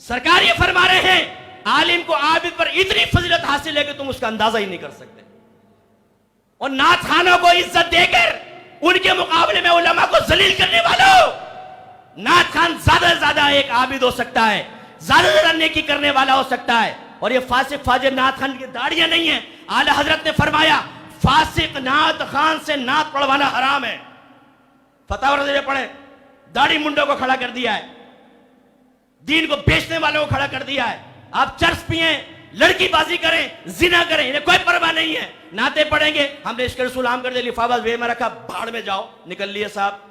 सरकार ये फरमा रहे हैं आलिम को आबिद पर इतनी फजीलत हासिल है कि तुम उसका अंदाजा ही नहीं कर सकते। और नात खानों को इज्जत देकर उनके मुकाबले में उलमा को जलील करने वालों, नात खान ज्यादा से ज्यादा एक आबिद हो सकता है, ज्यादा से ज्यादा नेकी करने वाला हो सकता है। और ये फासिक फाजिर नात खान की दाढ़ियां नहीं है। आला हजरत ने फरमाया फासिक नात खान से नात पढ़वाना हराम है। फतवा पढ़े, दाढ़ी मुंडों को खड़ा कर दिया है, दीन को बेचने वालों को खड़ा कर दिया है। आप चर्च पिए, लड़की बाजी करें, जिना करें, इन्हें कोई परवाह नहीं है। नाते पढ़ेंगे, हमने इश्क रसूल आम कर दिया, लिफाफा वे में रखा, भाड़ में जाओ, निकल लिए साहब।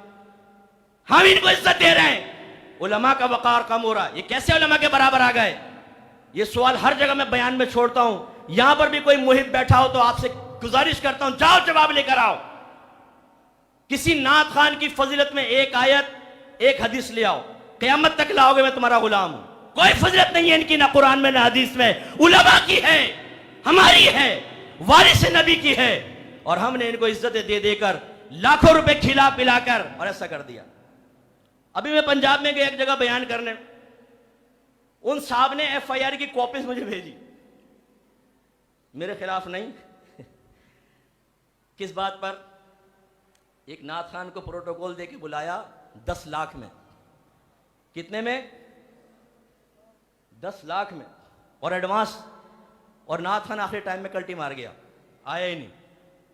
हम इनको इज्जत दे रहे हैं, उलमा का वकार कम हो रहा है। ये कैसे उलमा के बराबर आ गए? ये सवाल हर जगह मैं बयान में छोड़ता हूं। यहां पर भी कोई मुहिब बैठा हो तो आपसे गुजारिश करता हूं, जाओ जवाब लेकर आओ। किसी नात खान की फजीलत में एक आयत, एक हदीस ले आओ, क़यामत तक लाओगे मैं तुम्हारा गुलाम हूं। कोई फजीलत नहीं है इनकी, ना कुरान में ना हदीस में। उलमा की है, हमारी है, वारिस नबी की है। और हमने इनको इज्जतें दे देकर लाखों रुपए खिला पिलाकर और ऐसा कर दिया। अभी मैं पंजाब में गया एक जगह बयान करने, उन साहब ने FIR की कॉपीज मुझे भेजी, मेरे खिलाफ नहीं। किस बात पर? एक नात खान को प्रोटोकॉल देके बुलाया 10 लाख में। कितने में? 10 लाख में, और एडवांस। और नात खान आखिरी टाइम में कल्टी मार गया, आया ही नहीं।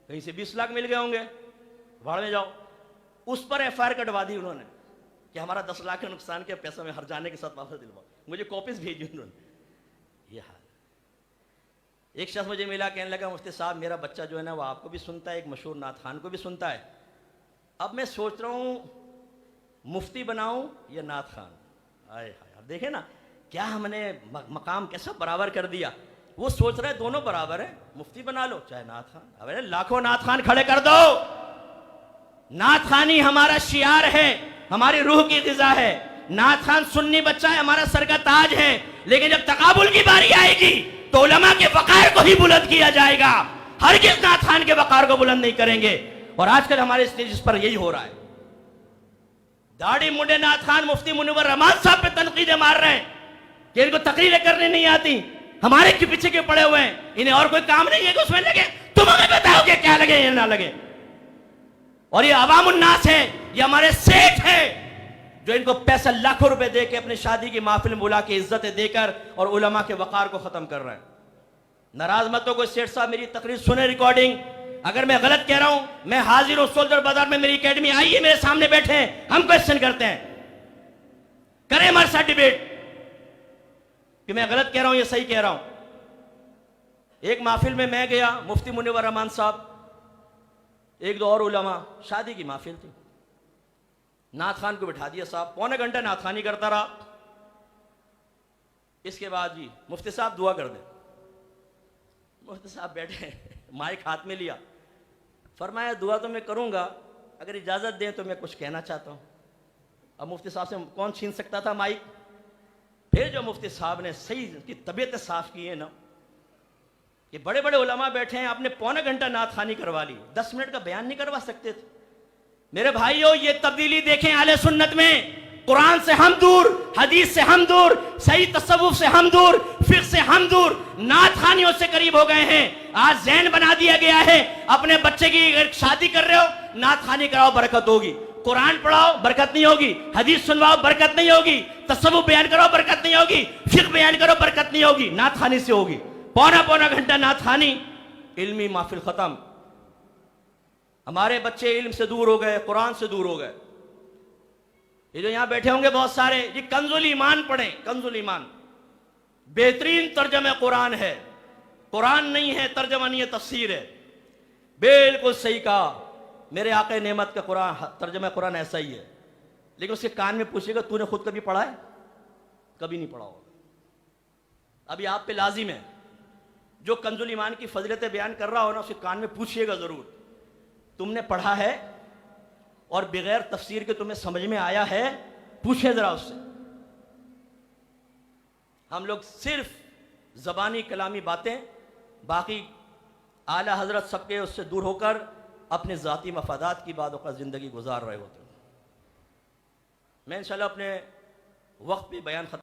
कहीं से 20 लाख मिल गए होंगे, भाड़ में जाओ। उस पर FIR कटवा दी उन्होंने कि हमारा 10 लाख के नुकसान के पैसा में हर जाने के साथ वापस दिलवाओ। मुझे कॉपीज भेजी उन्होंने। ये हाल। एक शख्स मुझे मिला, कहने लगा मुफ्ती साहब मेरा बच्चा जो है ना वो आपको भी सुनता है, एक मशहूर नात खान को भी सुनता है। अब मैं सोच रहा हूं मुफ्ती बनाऊं या नात खान। आए हाय, अब देखे ना क्या हमने मकाम कैसा बराबर कर दिया। वो सोच रहे दोनों बराबर है, मुफ्ती बना लो चाहे नात खान। अरे लाखों नात खान खड़े कर दो। नात खानी हमारा शियार है, हमारी रूह की ग़िज़ा है। नात खान सुन्नी बच्चा है, हमारा सर का ताज है। लेकिन जब तकाबुल की बारी आएगी तो उलमा के वक़ार को ही बुलंद किया जाएगा, हर किस नात खान के वक़ार को बुलंद नहीं करेंगे। और आजकल हमारे स्टेज पर यही हो रहा है। दाढ़ी मुंडे नात खान मुफ्ती मुनव्वर रहमान साहब पे तनकीदें मार रहे हैं कि इनको तकरीरें करनी नहीं आती, हमारे के पीछे के पड़े हुए हैं, इन्हें और कोई काम नहीं है कि उसमें लगे। तुम हमें बताओ कि क्या लगे या ना लगे। और ये अवामुन्नास है, ये हमारे सेठ है जो इनको पैसा लाखों रुपए दे के अपनी शादी की महफिल में बुला के इज्जतें देकर और उलमा के वक़ार को खत्म कर रहे हैं। नाराज मत हो कोई सेठ साहब, मेरी तकरीर सुने, रिकॉर्डिंग। अगर मैं गलत कह रहा हूं, मैं हाजिर हूं। सोल्जर बाजार में मेरी एकेडमी, आइए मेरे सामने बैठे हैं, हम क्वेश्चन करते हैं, करें हमारे साथ डिबेट कि मैं गलत कह रहा हूं या सही कह रहा हूं। एक महफिल में मैं गया, मुफ्ती मुनव्वर रहमान साहब, एक दो और उलमा, शादी की महफिल थी। नात खान को बिठा दिया साहब, पौने घंटा नात खानी करता रहा। इसके बाद जी मुफ्ती साहब दुआ कर दे। मुफ्ती साहब बैठे, माइक हाथ में लिया, फरमाया दुआ तो मैं करूंगा, अगर इजाजत दें तो मैं कुछ कहना चाहता हूं। अब मुफ्ती साहब से कौन छीन सकता था माइक। फिर जो मुफ्ती साहब ने सही की तबीयत साफ की है ना, कि बड़े बड़े उलमा बैठे हैं, आपने पौने घंटा नात खानी करवा ली, 10 मिनट का बयान नहीं करवा सकते थे। मेरे भाइयों ये तब्दीली देखें आले सुन्नत में। कुरान से हम दूर, हदीस से हम दूर, सही तसव्वुफ से हम दूर, फिक़्ह से हम दूर, नात खानियों से करीब हो गए हैं। आज ज़हन बना दिया गया है, अपने बच्चे की अगर शादी कर रहे हो नात खानी कराओ बरकत होगी, कुरान पढ़ाओ बरकत नहीं होगी, हदीस सुनवाओ बरकत नहीं होगी, तसव्वुफ बयान करो बरकत नहीं होगी, फिक़्ह बयान करो बरकत नहीं होगी, नात खानी से होगी। पौना पौना घंटा नात खानी, इल्मी महफिल खत्म। हमारे बच्चे इल्म से दूर हो गए, कुरान से दूर हो गए। ये जो यहां बैठे होंगे बहुत सारे, ये कंजुल ईमान पढ़ें। कंजुल ईमान बेहतरीन तर्जमा कुरान है, कुरान नहीं है, तर्जमा नहीं है, तफसीर है। बिल्कुल सही कहा, मेरे आक़ा नेमत का कुरान तर्जमा कुरान ऐसा ही है। लेकिन उसके कान में पूछेगा तूने खुद कभी पढ़ा है? कभी नहीं पढ़ा होगा। अभी आप पे लाजिम है, जो कंजुल ईमान की फजीलतें बयान कर रहा हो ना, उसके कान में पूछिएगा जरूर तुमने पढ़ा है और बगैर तफसीर के तुम्हें समझ में आया है? पूछे जरा उससे। हम लोग सिर्फ जबानी कलामी बातें, बाकी आला हजरत सबके उससे दूर होकर अपने ज़ाती मफादात की बातों का ज़िंदगी गुजार रहे होते हैं। मैं इंशाल्लाह अपने वक्त पे बयान खत्म